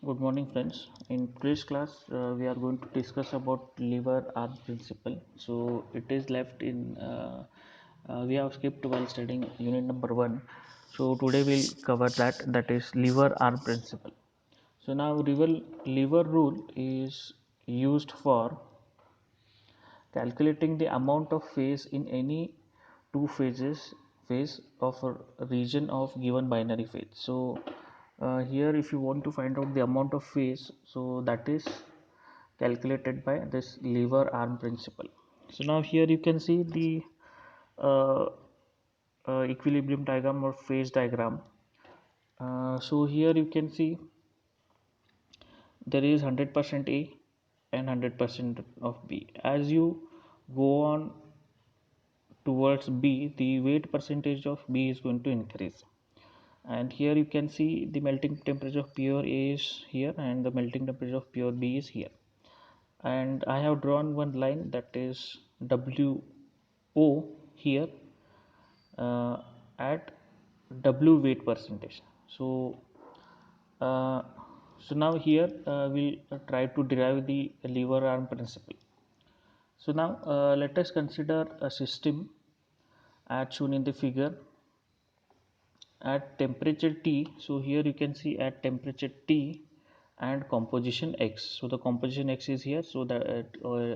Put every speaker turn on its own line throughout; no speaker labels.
Good morning, friends. In today's class, we are going to discuss about lever-arm principle. So it is left in. We have skipped while studying unit number 1. So today we'll cover that. That is lever-arm principle. So now lever rule is used for calculating the amount of phase in any two phase of a region of given binary phase. So here if you want to find out the amount of phase, so that is calculated by this lever arm principle. So now here you can see the uh, equilibrium diagram or phase diagram. So here you can see there is 100% A and 100% of B. As you go on towards B, the weight percentage of B is going to increase. And here you can see the melting temperature of pure A is here and the melting temperature of pure B is here. And I have drawn one line, that is WO here uh, at W weight percentage. Uh, so now here we'll try to derive the lever arm principle. So now let us consider a system as shown in the figure at temperature T. So here you can see at temperature T and composition X. So the composition X is here, so that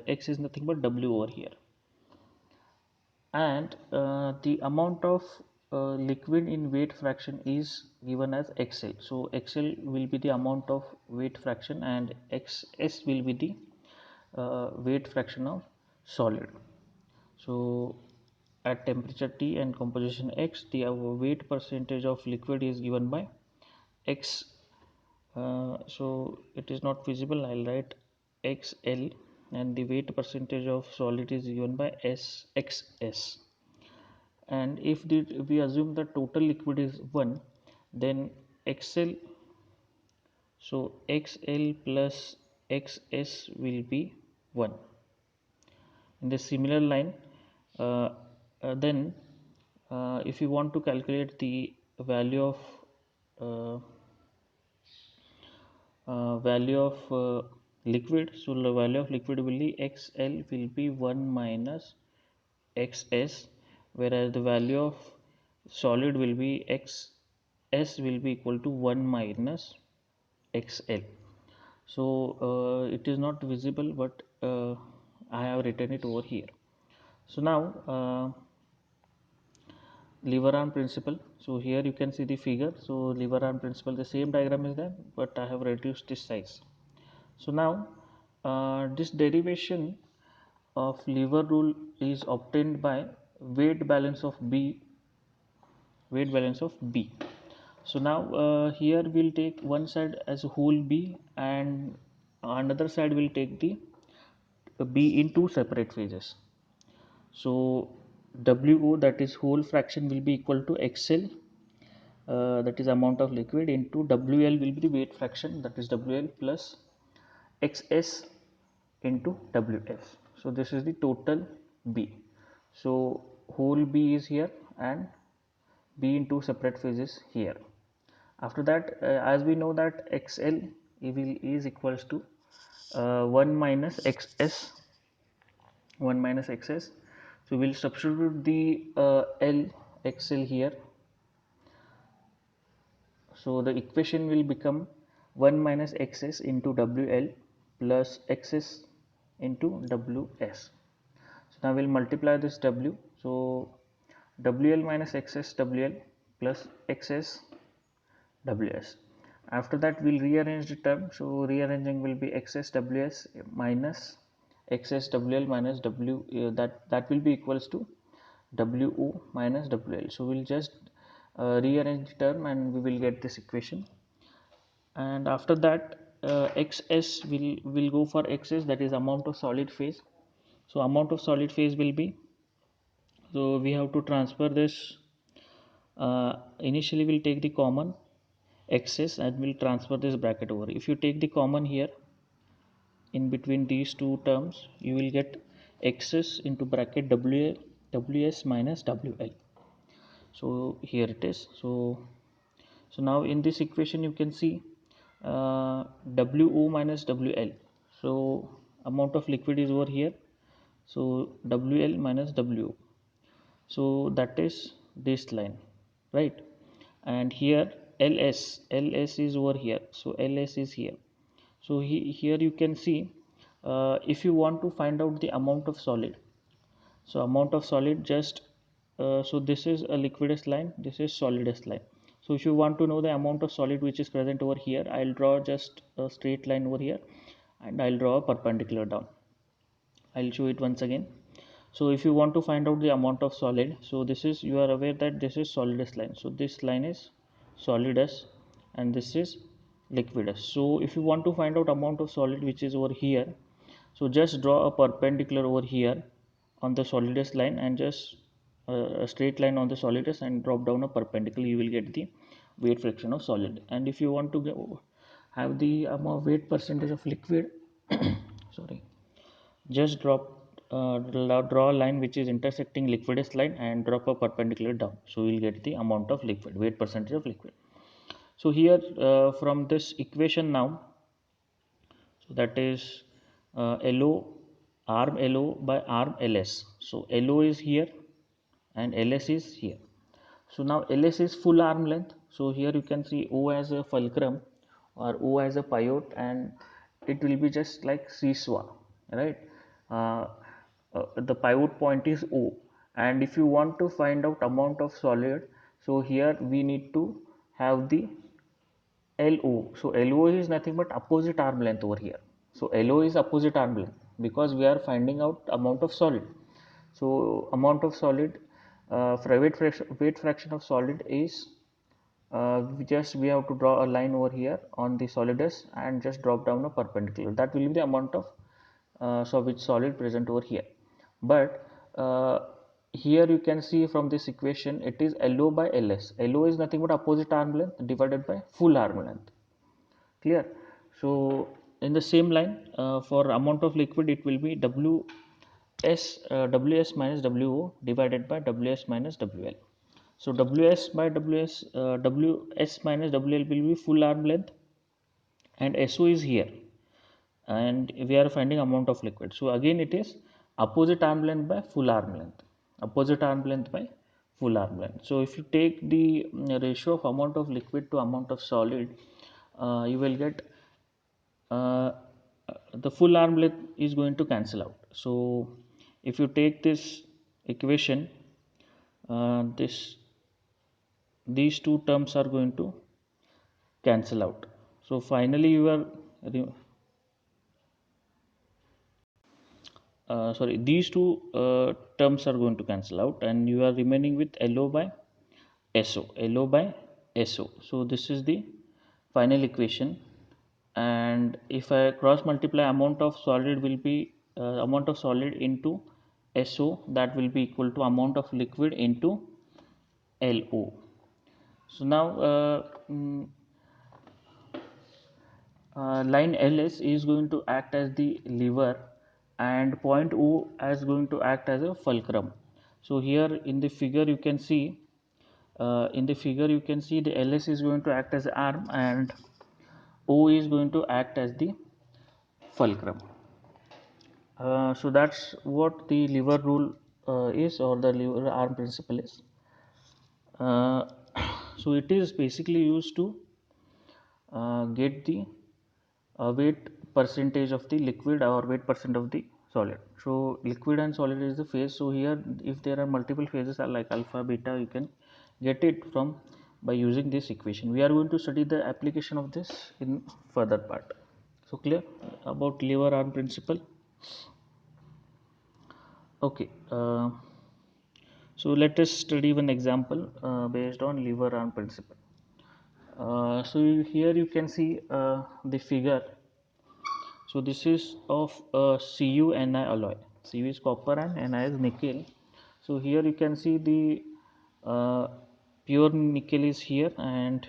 X is nothing but W over here. And the amount of liquid in weight fraction is given as XL. So XL will be the amount of weight fraction and XS will be the weight fraction of solid. So at temperature T and composition X, the weight percentage of liquid is given by X. So it is not visible. I'll write XL, and the weight percentage of solid is given by XS. And if we assume the total liquid is 1, then XL, so XL plus XS will be 1. In the similar line, uh, then if you want to calculate the value of uh, liquid, so the value of liquid will be XL will be 1 minus XS, whereas the value of solid will be XS will be equal to 1 minus XL. So it is not visible, but I have written it over here. So now lever arm principle. So here you can see the figure. So lever arm principle, the same diagram is there, but I have reduced this size. So now this derivation of lever rule is obtained by weight balance of B. So now here we'll take one side as a whole B, and another side will take the B in two separate phases. So WO, that is whole fraction, will be equal to XL, that is amount of liquid, into WL will be the weight fraction, that is WL, plus XS into WS. So this is the total B. So whole B is here and B in two separate phases here. After that, as we know that XL is equals to 1 minus XS, 1 minus XS. So we'll substitute the L XL here. So the equation will become 1 minus XS into WL plus XS into WS. So now we'll multiply this W. So WL minus XS WL plus XS WS. After that we'll rearrange the term. So rearranging will be XS WS minus XS WL minus W, that will be equals to WO minus WL. So we'll just rearrange the term and we will get this equation. And after that XS will go for XS, that is amount of solid phase. So amount of solid phase will be, so we have to transfer this, initially we'll take the common XS and we'll transfer this bracket over. If you take the common here in between these two terms, you will get XS into bracket WS minus WL. So here it is. So now in this equation you can see WO minus WL. So amount of liquid is over here. So WL minus WO. So that is this line, right? And here LS is over here. So LS is here. So here you can see, if you want to find out the amount of solid, so amount of solid just so this is a liquidus line, this is solidus line. So if you want to know the amount of solid which is present over here, I'll draw just a straight line over here and I'll draw a perpendicular down. I'll show it once again. So if you want to find out the amount of solid, so this is, you are aware that this is solidus line, so this line is solidus and this is liquidus. So if you want to find out amount of solid which is over here, so just draw a perpendicular over here on the solidus line and just a straight line on the solidus and drop down a perpendicular, you will get the weight fraction of solid. And if you want to have the amount weight percentage of liquid sorry, just draw a line which is intersecting liquidus line and drop a perpendicular down, so you will get the amount of liquid, weight percentage of liquid. So here from this equation now, so that is LO, arm LO by arm LS. So LO is here and LS is here. So now LS is full arm length. So here you can see O as a fulcrum or O as a pivot, and it will be just like seesaw, right? The pivot point is O, and if you want to find out amount of solid, so here we need to have the LO. So LO is nothing but opposite arm length over here. So LO is opposite arm length because we are finding out amount of solid. So amount of solid for weight fraction of solid is we have to draw a line over here on the solidus and just drop down a perpendicular. That will be the amount of which solid present over here. But here you can see from this equation it is LO by LS. LO is nothing but opposite arm length divided by full arm length. Clear? So in the same line for amount of liquid it will be WS minus WO divided by WS minus WL. So WS by WS minus WL will be full arm length and SO is here, and we are finding amount of liquid. So again it is opposite arm length by full arm length, opposite arm length by full arm length. So if you take the ratio of amount of liquid to amount of solid, you will get the full arm length is going to cancel out. So if you take this equation, these two terms are going to cancel out. So finally you are these two terms are going to cancel out and you are remaining with LO by SO, LO by SO. So this is the final equation, and if I cross multiply, amount of solid will be amount of solid into SO, that will be equal to amount of liquid into LO. So now line LS is going to act as the lever and point O is going to act as a fulcrum. So here in the figure you can see the LS is going to act as the arm and O is going to act as the fulcrum. So that's what the lever rule is, or the lever arm principle is. So it is basically used to get the weight percentage of the liquid or weight percent of the solid. So liquid and solid is the phase. So here if there are multiple phases are like alpha, beta, you can get it from by using this equation. We are going to study the application of this in further part. So clear about lever arm principle? Okay. So let us study one example based on lever arm principle. So here you can see the figure. So this is of Cu Ni alloy. Cu is copper and Ni is nickel. So here you can see the pure nickel is here and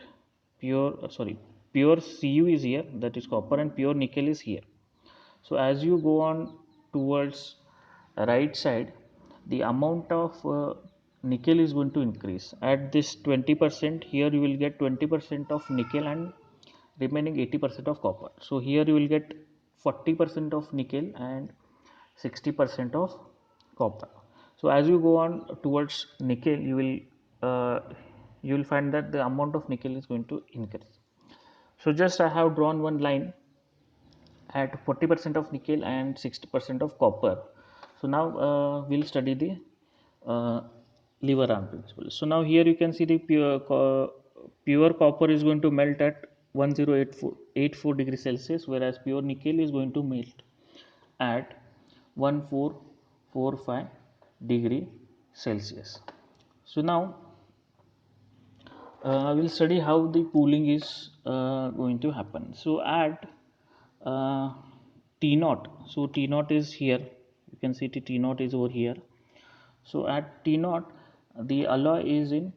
pure Cu is here, that is copper, and pure nickel is here. So as you go on towards right side, the amount of nickel is going to increase. At this 20%, here you will get 20% of nickel and remaining 80% of copper. So here you will get 40% of nickel and 60% of copper. So as you go on towards nickel, you will find that the amount of nickel is going to increase. So just I have drawn one line at 40% of nickel and 60% of copper. So now we'll study the uh, lever arm principle. So now here you can see the pure copper is going to melt at 1084 degrees Celsius, whereas pure nickel is going to melt at 1445 degree Celsius. So now we'll study how the cooling is going to happen. So at uh, T naught, so T naught is here, you can see T naught is over here. So at T naught, the alloy is in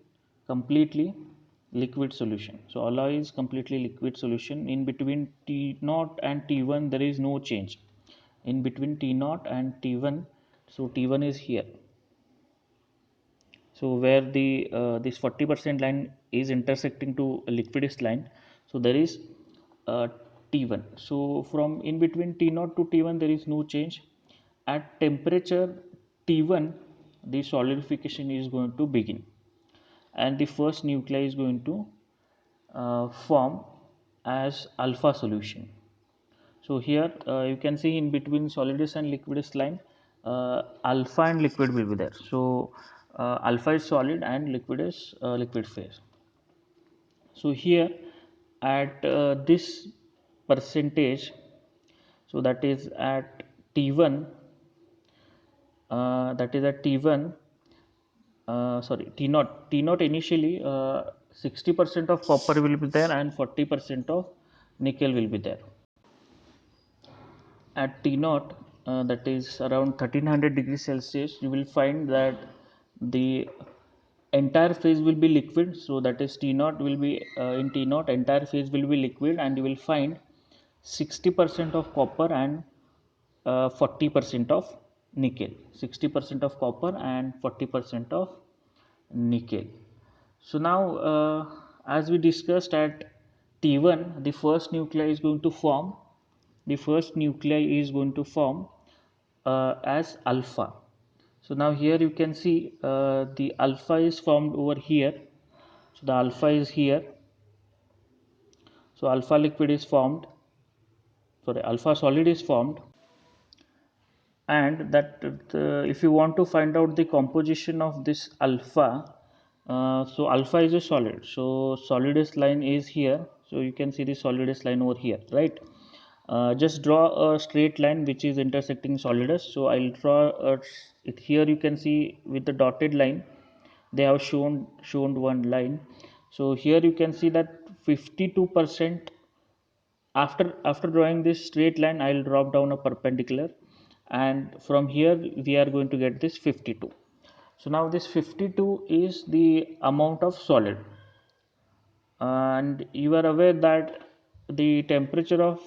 completely liquid solution. So alloy is completely liquid solution. In between T naught and T1 there is no change. In between T naught and T1, so T1 is here. So where the this 40% line is intersecting to a liquidist line, so there is T1. So from in between T0 to T1 there is no change. At temperature T1 the solidification is going to begin, and the first nuclei is going to form as alpha solution. So here you can see in between solidus and liquidus line, alpha and liquid will be there. So alpha is solid and liquid is liquid phase. So here at this percentage, so that is at T1, that is at T1, sorry, T0 initially 60% of copper will be there and 40% of nickel will be there. At T0, that is around 1300 degrees Celsius, you will find that the entire phase will be liquid. So that is T0 will be in T0 entire phase will be liquid, and you will find 60% of copper and 40% of nickel. 60% of copper and 40% of nickel. So now as we discussed at T1, the first nuclei is going to form, as alpha. So now here you can see the alpha is formed over here. So the alpha is here. So alpha liquid is formed, sorry, alpha solid is formed. And that if you want to find out the composition of this alpha, so alpha is a solid, so solidus line is here. So you can see the solidus line over here, right? Just draw a straight line which is intersecting solidus. So I'll draw it here. You can see with the dotted line they have shown one line. So here you can see that 52%. After drawing this straight line, I'll drop down a perpendicular, and from here we are going to get this 52. So now this 52 is the amount of solid, and you are aware that the temperature of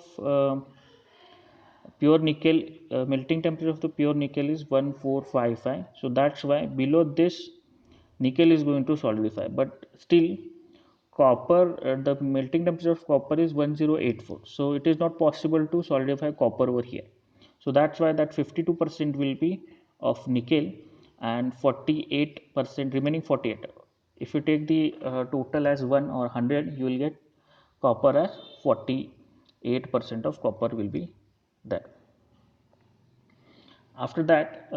pure nickel, melting temperature of the pure nickel is 1455. So that's why below this nickel is going to solidify, but still copper, the melting temperature of copper is 1084. So it is not possible to solidify copper over here. So that's why that 52% will be of nickel, and 48% remaining 48. If you take the total as 1 or 100, you will get copper as 48% of copper will be there. After that,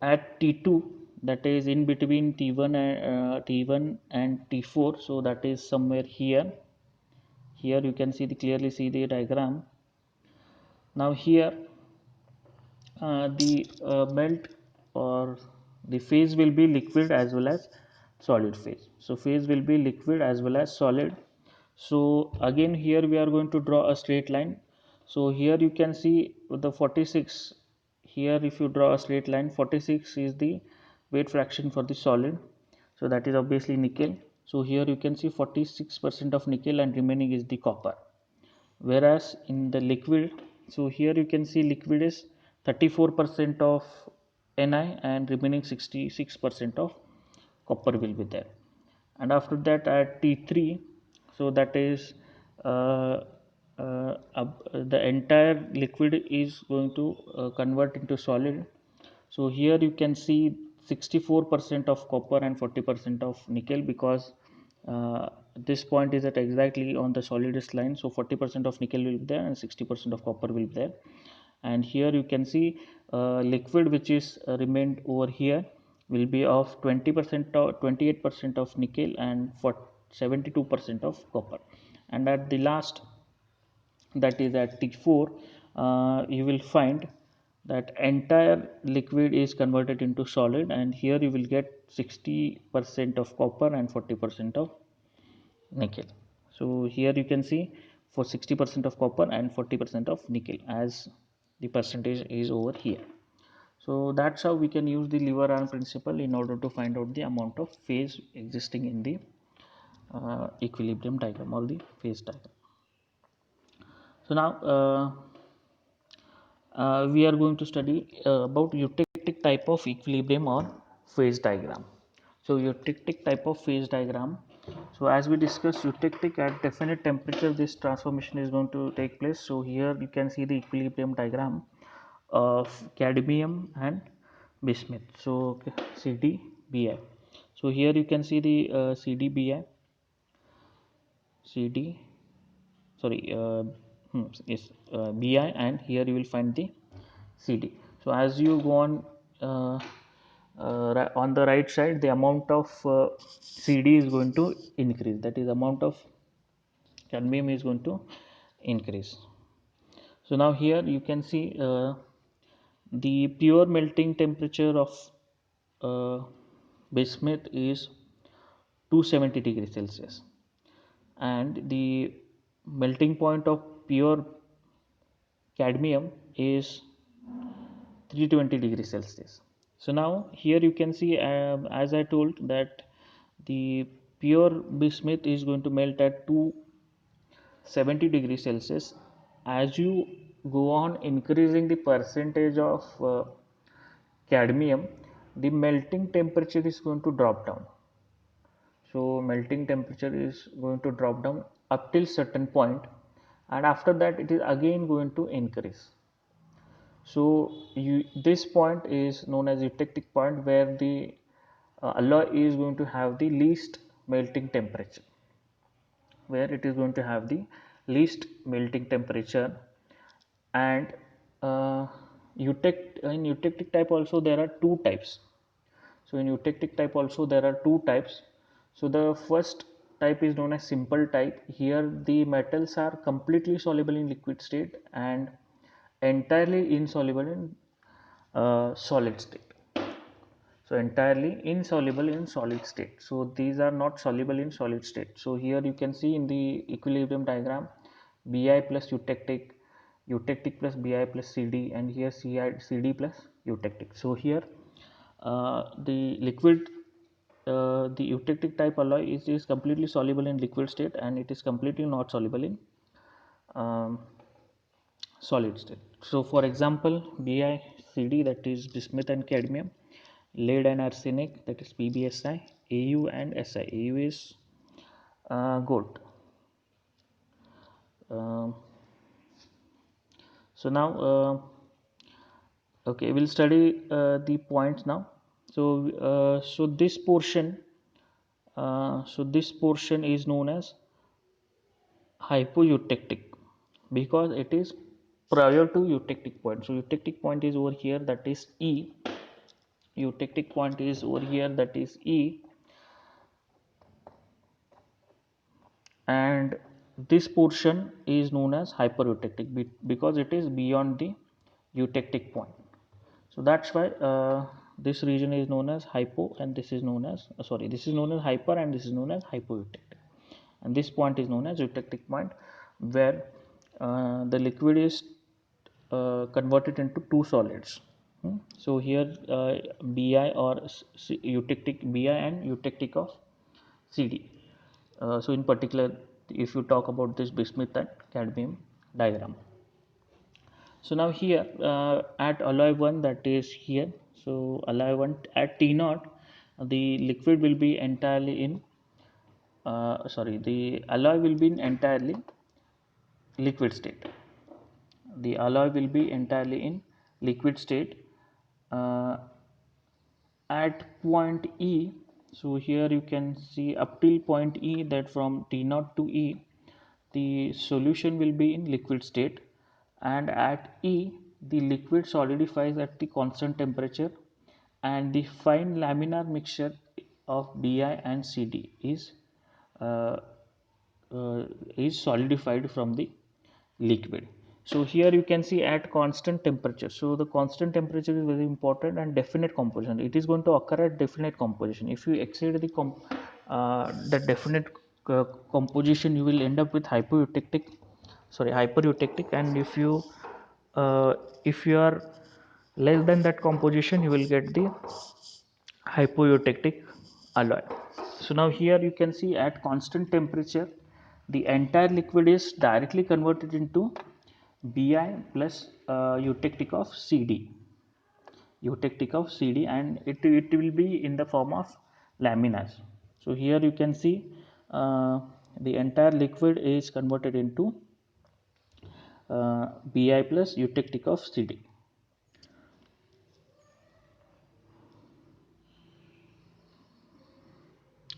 at T2, that is in between T1 and T4, so that is somewhere here. Here you can see clearly see the diagram. Now here the melt or the phase will be liquid as well as solid phase. So phase will be liquid as well as solid. So again here we are going to draw a straight line. So here you can see the 46. Here if you draw a straight line, 46 is the weight fraction for the solid. So that is obviously nickel. So here you can see 46% of nickel and remaining is the copper. Whereas in the liquid, so here you can see liquid is 34% of Ni and remaining 66% of copper will be there. And after that at T3, So that is the entire liquid is going to convert into solid. So here you can see 64% of copper and 40% of nickel, because this point is at exactly on the solidus line. So 40% of nickel will be there and 60% of copper will be there. And here you can see liquid which is remained over here will be of 20% or 28% of nickel and for 72% of copper. And at the last, that is at T4, you will find that entire liquid is converted into solid, and here you will get 60% of copper and 40% of nickel. So here you can see for 60% of copper and 40% of nickel, as the percentage is over here. So that's how we can use the lever arm principle in order to find out the amount of phase existing in the equilibrium diagram or the phase diagram. So now we are going to study about eutectic type of equilibrium or phase diagram. So eutectic type of phase diagram. So as we discussed, eutectic, at definite temperature this transformation is going to take place. So here you can see the equilibrium diagram of cadmium and bismuth. So CdBi. So here you can see the CdBi, CD, sorry, yes, Bi, and here you will find the CD. So as you go on the right side, the amount of CD is going to increase. That is, amount of cadmium is going to increase. So now here you can see the pure melting temperature of bismuth is 270 degrees Celsius, and the melting point of pure cadmium is 320 degrees Celsius. So now here you can see, as I told, that the pure bismuth is going to melt at 270 degrees Celsius. As you go on increasing the percentage of cadmium, the melting temperature is going to drop down. So melting temperature is going to drop down up till certain point, and after that it is again going to increase. So this point is known as eutectic point, where the alloy is going to have the least melting temperature, and in eutectic type also there are two types. So the first type is known as simple type. Here the metals are completely soluble in liquid state and entirely insoluble in solid state. So entirely insoluble in solid state. So these are not soluble in solid state. So here you can see in the equilibrium diagram, Bi plus eutectic, eutectic plus Bi plus Cd, and here Cd plus eutectic. So here the liquid, the eutectic type alloy is completely soluble in liquid state, and it is completely not soluble in um, solid state. So for example, BiCd, that is bismuth and cadmium, lead and arsenic, that is PbSi, Au and Si. Au is gold. Um, so now okay, we'll study the points now. So this portion is known as hypoeutectic, because it is prior to eutectic point. So eutectic point is over here, that is E. Eutectic point is over here, that is E, and this portion is known as hypereutectic because it is beyond the eutectic point. So that's why this region is known as hypo, and this is known as this is known as hyper, and this is known as hypoeutectic, and this point is known as eutectic point, where the liquid is converted into two solids. So here Bi or eutectic Bi and eutectic of Cd. So in particular, if you talk about this bismuth and cadmium diagram. So now here at alloy 1, that is here, so alloy 1 at T0, the liquid will be entirely in the alloy will be in entirely liquid state. The alloy will be entirely in liquid state uh, at point E. So here you can see up till point E, that from T0 to E the solution will be in liquid state, and at E the liquid solidifies at the constant temperature, and the fine laminar mixture of Bi and Cd uh, is solidified from the liquid. So here you can see at constant temperature. So the constant temperature is very important, and definite composition. It is going to occur at definite composition. If you exceed the definite composition, you will end up with hypereutectic, and if you are less than that composition, you will get the hypoeutectic alloy. So now here you can see at constant temperature the entire liquid is directly converted into Bi plus eutectic of Cd, and it will be in the form of laminas. So here you can see the entire liquid is converted into Bi plus eutectic of Cd.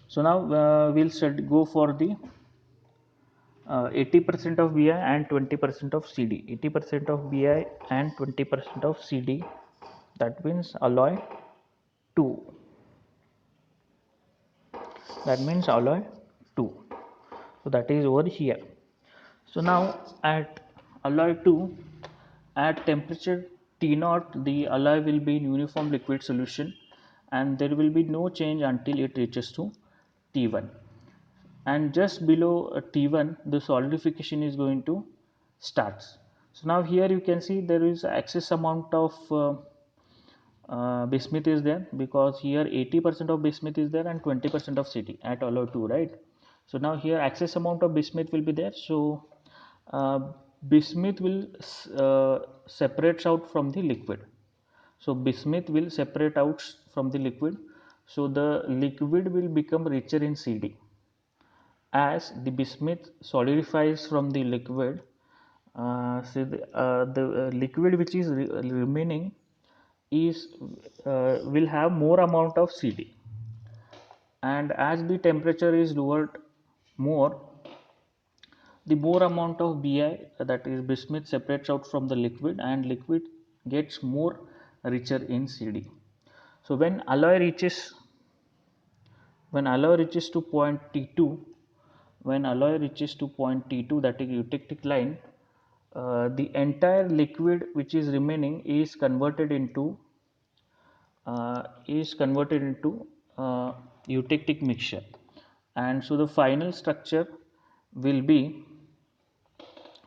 So now we'll go for the 80% of Bi and 20% of Cd. 80% of Bi and 20% of Cd, that means alloy 2. That means alloy 2. So that is over here. So now at alloy 2, at temperature T0, the alloy will be in uniform liquid solution, and there will be no change until it reaches to T1. And just below T1 the solidification is going to starts. So now here you can see there is excess amount of bismuth is there, because here 80% of bismuth is there and 20% of Cd at alloy 2, right? So now here excess amount of bismuth will be there. So uh, bismuth will separates out from the liquid. So bismuth will separate out from the liquid. So the liquid will become richer in Cd. As the bismuth solidifies from the liquid, so the liquid which is remaining is will have more amount of Cd, and as the temperature is lowered more, the more amount of Bi, that is bismuth, separates out from the liquid, and liquid gets more richer in Cd. So when alloy reaches to point T2, that is eutectic line, the entire liquid which is remaining is converted into eutectic mixture, and so the final structure will be,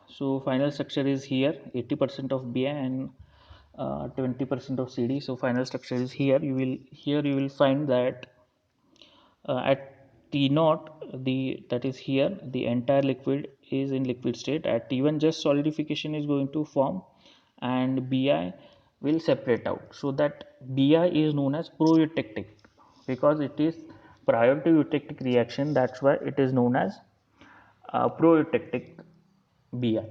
so final structure is here 80% of Bi and 20% of Cd. So final structure is here. You will find that at T0, that is here, the entire liquid is in liquid state. At T1 just solidification is going to form, and Bi will separate out. So that Bi is known as proeutectic, because it is prior to eutectic reaction. That's why it is known as proeutectic Bi.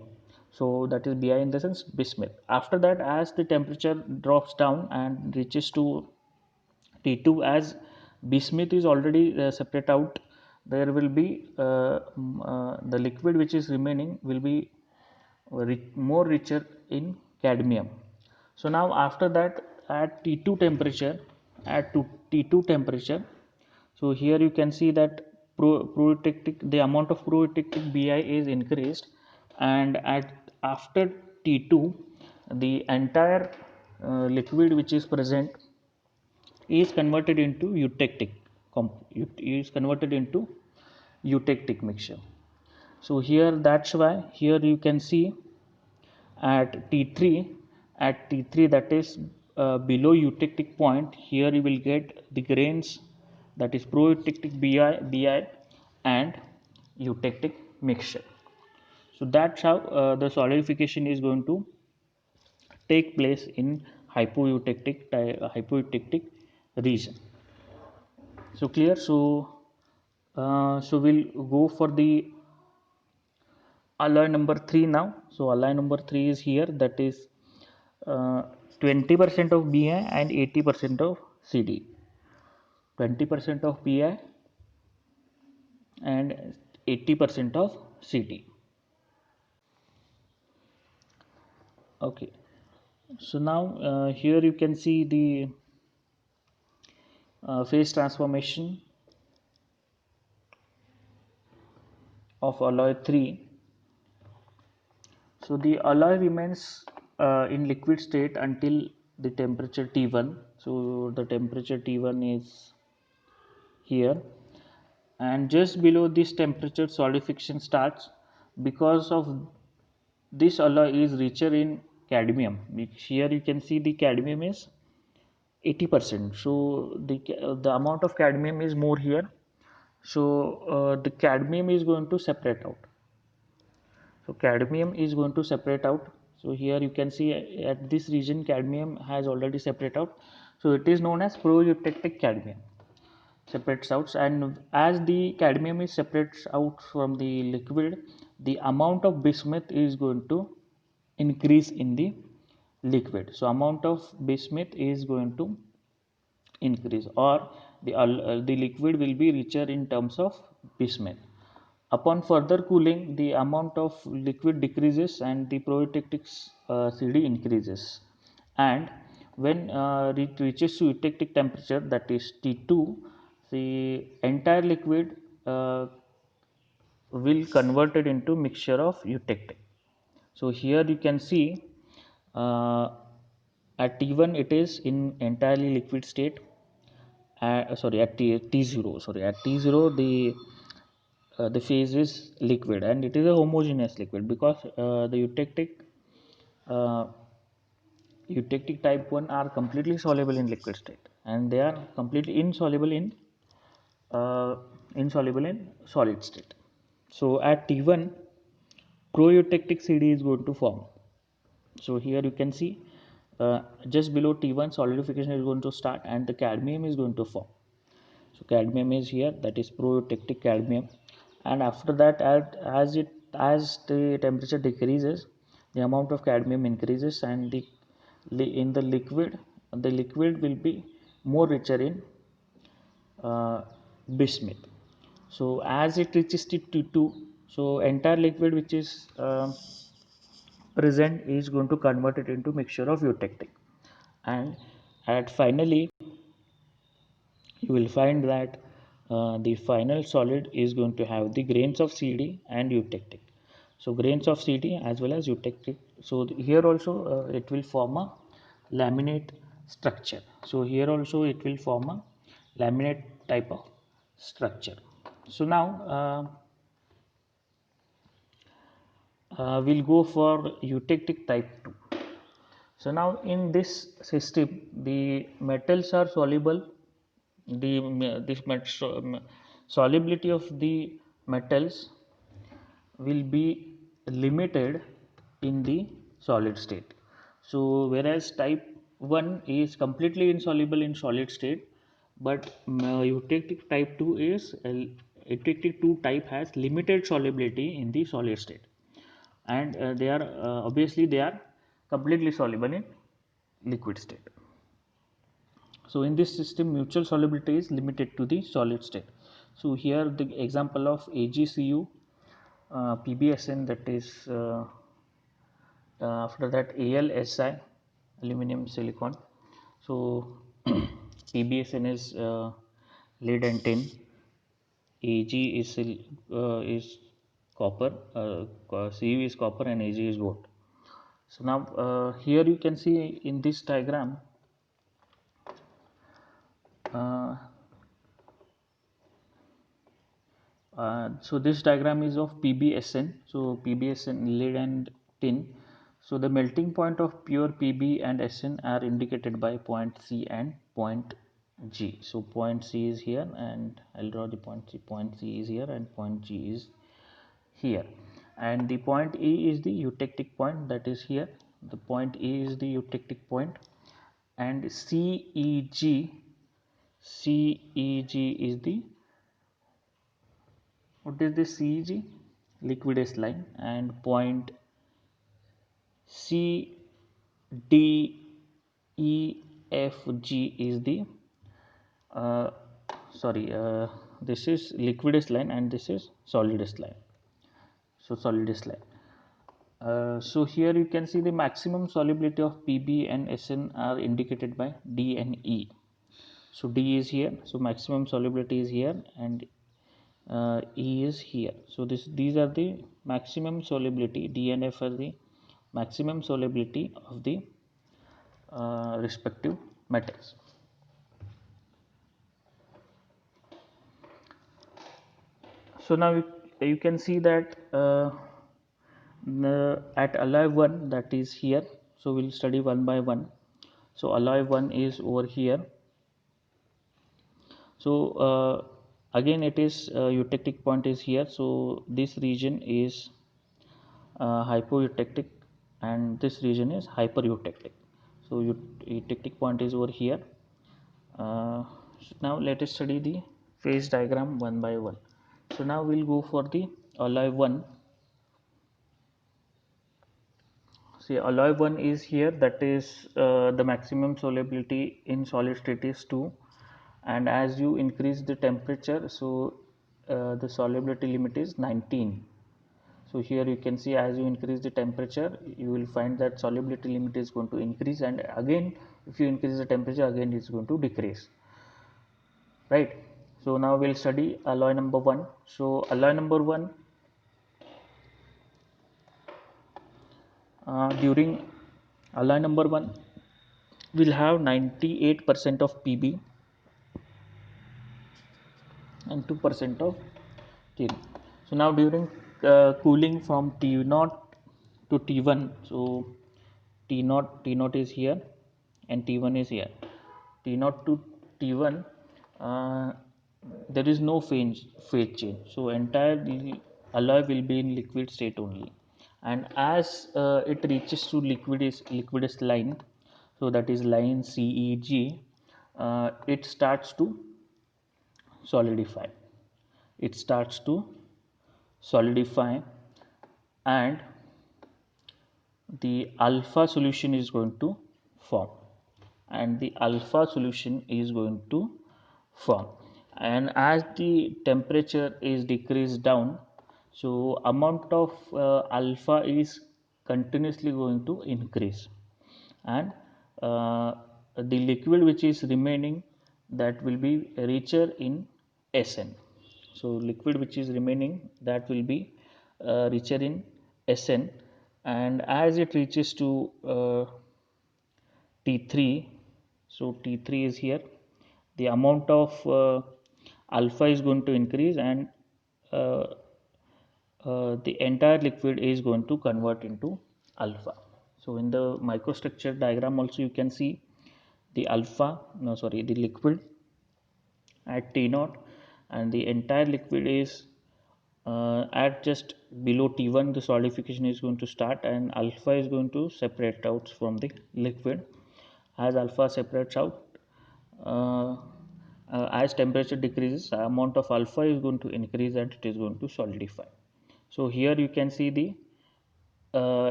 So that is Bi in the sense bismuth. After that, as the temperature drops down and reaches to T2, as bismuth is already separate out, there will be the liquid which is remaining will be more richer in cadmium. So now after that, at T2 temperature, T2 temperature, so here you can see that the amount of proeutectic Bi is increased, and after T2 the entire liquid which is present is converted into eutectic mixture. So here, that's why here you can see at T3, that is below eutectic point, here you will get the grains, that is proeutectic Bi and eutectic mixture. So that's how the solidification is going to take place in hypoeutectic region. So clear. So So we'll go for the alloy number 3 now. So alloy number 3 is here, that is 20% of BI and 80% of CD. 20% of BI and 80% of CD. Okay, so now here you can see the phase transformation of alloy 3. So the alloy remains in liquid state until the temperature T1. So the temperature T1 is here, and just below this temperature solidification starts. Because of this alloy is richer in cadmium, which here you can see the cadmium is 80%. So the amount of cadmium is more here. So the cadmium is going to separate out. So cadmium is going to separate out. So here you can see at this region cadmium has already separated out. So it is known as pro-eutectic cadmium, separates out. And as the cadmium is separates out from the liquid, the amount of bismuth is going to increase in the liquid. So amount of bismuth is going to increase, or the liquid will be richer in terms of bismuth. Upon further cooling, the amount of liquid decreases and the proeutectic CD increases. And when it reaches to eutectic temperature, that is T2, the entire liquid will convert it into mixture of eutectic. So here you can see uh, at T1 it is in entirely liquid state. Sorry, at T0, sorry, at T0 the phase is liquid and it is a homogeneous liquid, because the uh, eutectic type 1 are completely soluble in liquid state, and they are completely uh, insoluble in solid state. So at T1 pro-eutectic CD is going to form. So here you can see just below T1 solidification is going to start and the cadmium is going to form. So cadmium is here, that is pro-eutectic cadmium. And after that, as the temperature decreases, the amount of cadmium increases, and in the liquid will be more richer in uh, bismuth. So as it reaches T2, so entire liquid which is present is going to convert it into mixture of eutectic. And at finally you will find that the final solid is going to have the grains of CD and eutectic. So grains of CD as well as eutectic. So here also it will form a laminate structure. So here also it will form a laminate type of structure. So now we'll go for eutectic type 2. So now in this system the metals are soluble. Solubility of the metals will be limited in the solid state. So whereas type 1 is completely insoluble in solid state, but eutectic type 2 is eutectic 2 type has limited solubility in the solid state, and they are obviously they are completely soluble in liquid state. So in this system mutual solubility is limited to the solid state. So here the example of AgCu, PbSN, that is after that AlSi, aluminum silicon. So PbSN is lead and tin, Ag is copper, Cu is copper and Ag is gold. So now here you can see in this diagram uh, so this diagram is of PbSN. So PbSN, lead and tin. So the melting point of pure Pb and Sn are indicated by point C and point G. So point C is here, and I'll draw the point C. Point C is here and point G is here. And the point E is the eutectic point, that is here. The point E is the eutectic point, and CEG is the what is this CEG? Liquidus line. And point CDEFG is the uh, this is liquidus line and this is solidus line. So solidus line. So here you can see the maximum solubility of PB and SN are indicated by D and E. So D is here, so maximum solubility is here, and E is here. So these are the maximum solubility. D and F are the maximum solubility of the respective metals. So now you can see that at alloy 1, that is here. So we'll study one by one. So alloy 1 is over here. So again it is eutectic point is here. So this region is hypoeutectic and this region is hypereutectic. So eutectic point is over here. So now let us study the phase diagram one by one. So now we'll go for the alloy 1. See, alloy 1 is here, that is the maximum solubility in solid state is 2, and as you increase the temperature, so the solubility limit is 19. So here you can see, as you increase the temperature, you will find that solubility limit is going to increase, and again if you increase the temperature, again it is going to decrease, right? So now we'll study alloy number 1. So alloy number 1, during alloy number 1 will have 98% of PB and 2% of Tin. So now during cooling from T0 to T1, so T0 is here and T1 is here. T0 to T1, there is no phase change. So entire alloy will be in liquid state only. And as it reaches to liquidus line, so that is line CEG, it starts to solidify. It starts to solidify, and the alpha solution is going to form, and as the temperature is decreased down, so amount of alpha is continuously going to increase, and the liquid which is remaining, that will be richer in SN. So liquid which is remaining, that will be richer in SN, and as it reaches to T3, so T3 is here, the amount of alpha is going to increase, and the entire liquid is going to convert into alpha. So in the microstructure diagram also you can see the the liquid at T0, and the entire liquid is at just below T1. The solidification is going to start, and alpha is going to separate out from the liquid. As alpha separates out, as temperature decreases, the amount of alpha is going to increase and it is going to solidify. So here you can see the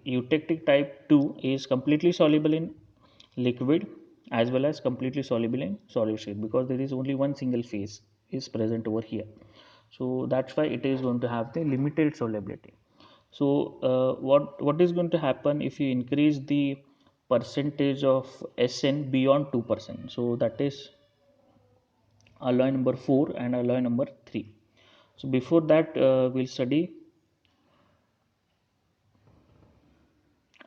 eutectic type 2 is completely soluble in liquid as well as completely soluble in solid state, because there is only one single phase is present over here. So that's why it is going to have the limited solubility. So what is going to happen if you increase the percentage of SN beyond 2%? So that is alloy number 4 and alloy number 3. So before that we'll study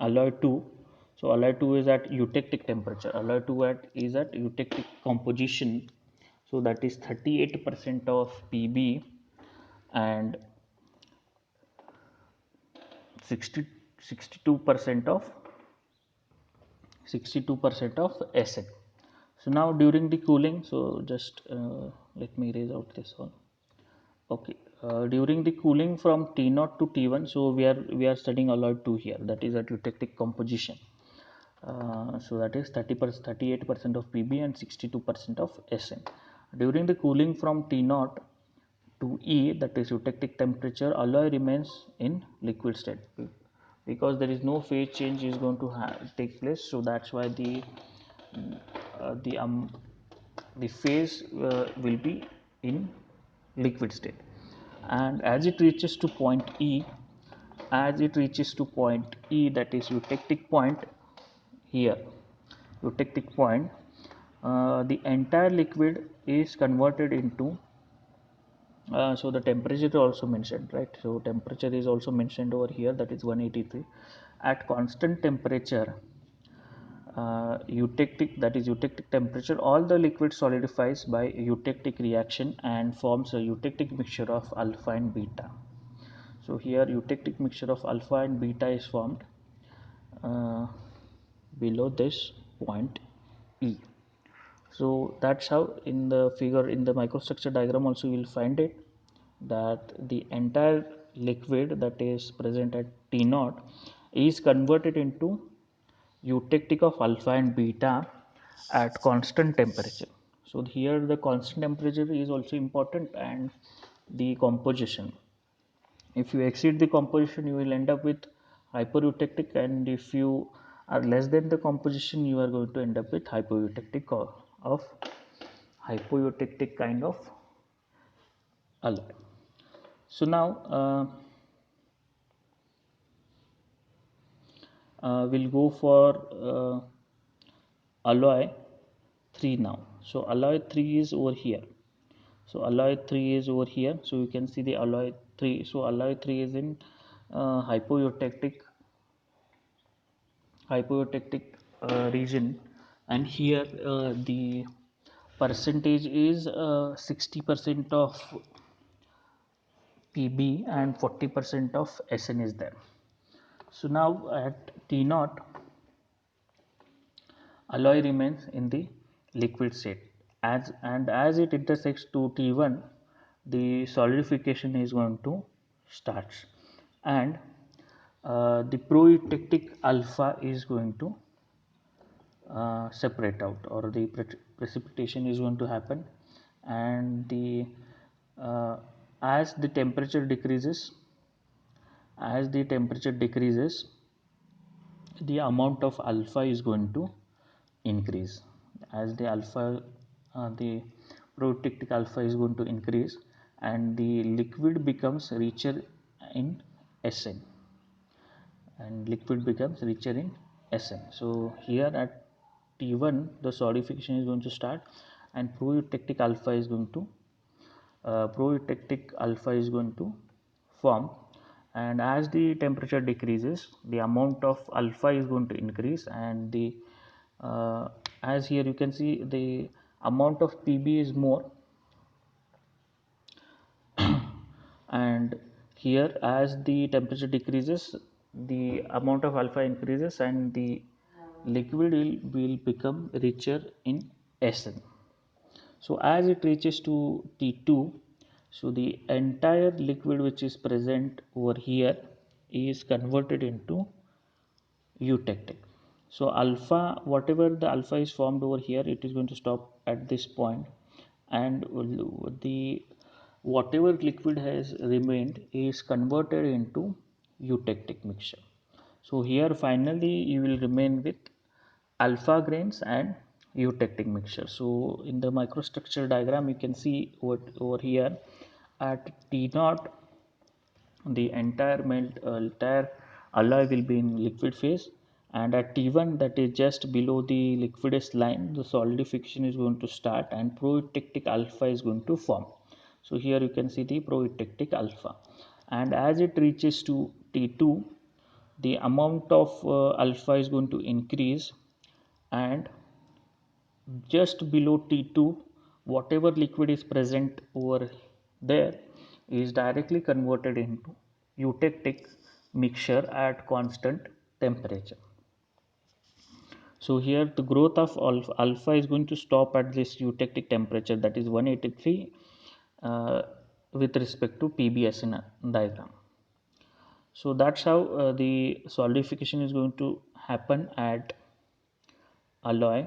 alloy 2. So alloy 2 is at eutectic temperature. Alloy 2 is at eutectic composition. So that is 38% of PB and 62% of SN. So now during the cooling, so just let me erase out this one. Okay, during the cooling from T0 to T1, so we are studying alloy 2 here, that is at eutectic composition. So that is 38% of PB and 62% of SN. During the cooling from T0 to E, that is eutectic temperature, alloy remains in liquid state because there is no phase change is going to take place. So that's why uh, the um, the phase will be in liquid state. And as it reaches to point E, that is eutectic point here, eutectic point, the entire liquid is converted into so the temperature is also mentioned, right? So temperature is also mentioned over here, that is 183. At constant temperature, eutectic, that is eutectic temperature, all the liquid solidifies by eutectic reaction and forms a eutectic mixture of alpha and beta. So here eutectic mixture of alpha and beta is formed uh, below this point E. So that's how in the figure, in the microstructure diagram also you will find it, that the entire liquid that is present at T naught is converted into eutectic of alpha and beta at constant temperature. So here the constant temperature is also important, and the composition. If you exceed the composition, you will end up with hypereutectic, and if you are less than the composition, you are going to end up with hypoeutectic or of hypoeutectic kind of alloy. So now we'll go for alloy 3 now. So alloy 3 is over here. So alloy 3 is over here. So you can see the alloy 3. So alloy 3 is in hypoeutectic region, and here the percentage is 60% of Pb and 40% of Sn is there. So now at T naught, alloy remains in the liquid state, as it intersects to T1, the solidification is going to start, and the proeutectic alpha is going to separate out, or the precipitation is going to happen, and the as the temperature decreases, the amount of alpha is going to increase. As the the proeutectic alpha is going to increase, and the liquid becomes richer in Sn, and liquid becomes richer in Sn. So here at T1, the solidification is going to start, and proeutectic alpha is going to form, and as the temperature decreases, the amount of alpha is going to increase, and the as here you can see the amount of Pb is more, and here as the temperature decreases, the amount of alpha increases, and the liquid will become richer in Sn. So as it reaches to T2, so the entire liquid which is present over here is converted into eutectic. So alpha, whatever the alpha is formed over here, it is going to stop at this point, and the whatever liquid has remained is converted into eutectic mixture. So here finally you will remain with alpha grains and eutectic mixture. So in the microstructure diagram you can see over here at T naught, the entire alloy will be in liquid phase, and at T1, that is just below the liquidus line, the solidification is going to start, and proeutectic alpha is going to form. So here you can see the proeutectic alpha, and as it reaches to T2, the amount of alpha is going to increase, and just below T2, whatever liquid is present over there is directly converted into eutectic mixture at constant temperature. So here the growth of alpha is going to stop at this eutectic temperature, that is 183 with respect to PBSN diagram. So that's how the solidification is going to happen at alloy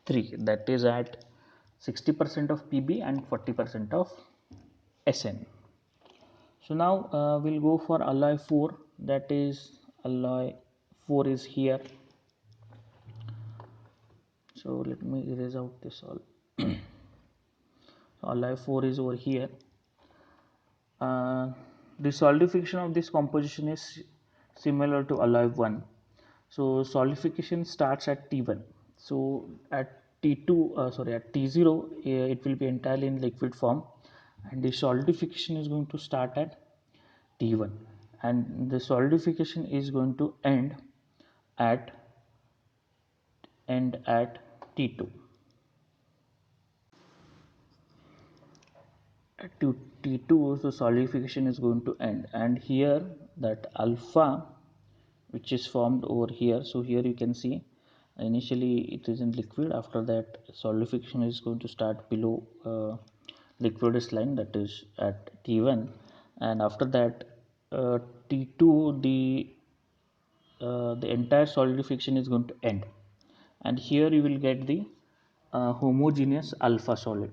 3, that is at 60% of Pb and 40% of Sn. So now we'll go for alloy 4, that is alloy 4 is here. So let me erase out this all. So alloy 4 is over here. The solidification of this composition is similar to alloy 1. So solidification starts at T1. So at at T0, it will be entirely in liquid form, and the solidification is going to start at T1, and the solidification is going to at end at T2. At T2, the solidification is going to end, and here that alpha which is formed over here, so here you can see initially it is in liquid, after that solidification is going to start below liquidus line, that is at T1, and after that T2 the entire solidification is going to end, and here you will get the homogeneous alpha solid.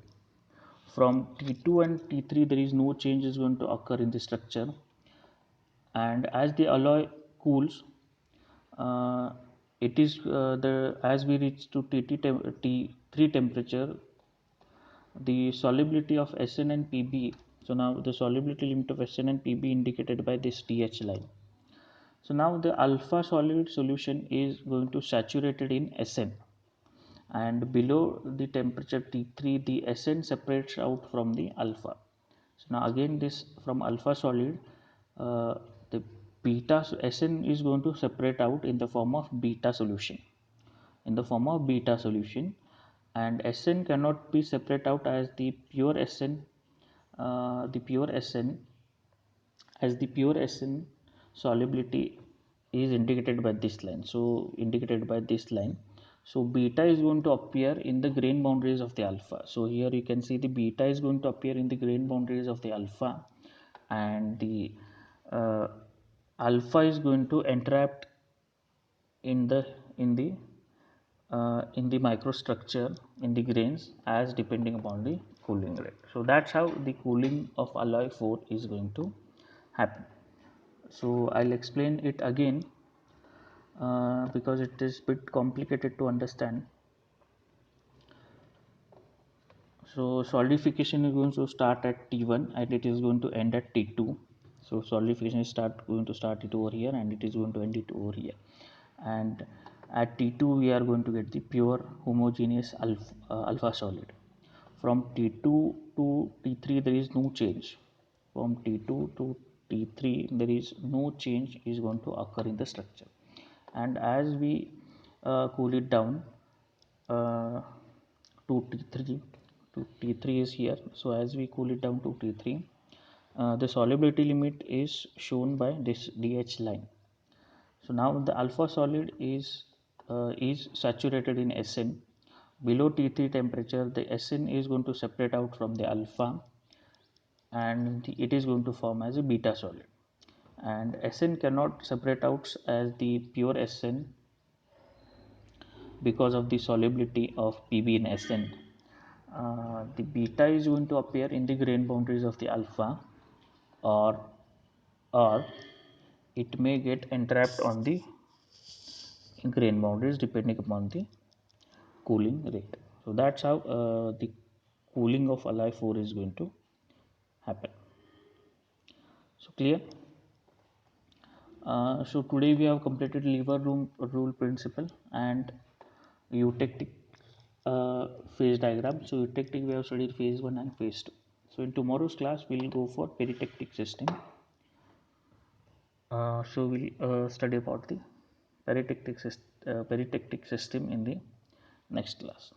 From T2 and T3 there is no change is going to occur in the structure, and as the alloy cools, uh, it is as we reach to T3 temperature, the solubility of Sn and Pb. So now the solubility limit of Sn and Pb indicated by this TH line. So now the alpha solid solution is going to saturated in Sn, and below the temperature T3 the Sn separates out from the alpha. So now again this from alpha solid, the beta Sn is going to separate out in the form of beta solution, and Sn cannot be separate out as the pure Sn, as the pure Sn solubility is indicated by this line. So beta is going to appear in the grain boundaries of the alpha. So here you can see the beta is going to appear in the grain boundaries of the alpha, and the alpha is going to interact in the microstructure in the grains as depending upon the cooling rate. So that's how the cooling of alloy 4 is going to happen. So I'll explain it again because it is bit complicated to understand. So solidification is going to start at T1 and it is going to end at T2. So solidification is going to start it over here and it is going to end it over here. And at T2 we are going to get the pure homogeneous alpha solid. From T2 to T3 there is no change. From T2 to T3 there is no change is going to occur in the structure. And as we cool it down to T3 is here. So as we cool it down to T3, the solubility limit is shown by this DH line. So now the alpha solid is saturated in Sn. Below T3 temperature, the Sn is going to separate out from the alpha, and it is going to form as a beta solid. And Sn cannot separate out as the pure Sn because of the solubility of Pb in Sn. The beta is going to appear in the grain boundaries of the alpha, or it may get entrapped on the grain boundaries depending upon the cooling rate. So that's how the cooling of alloy 4 is going to happen. So clear? So today we have completed lever rule principle and eutectic phase diagram. So eutectic we have studied phase 1 and phase 2. So in tomorrow's class we will go for peritectic system. So we'll study about the peritectic system in the next class.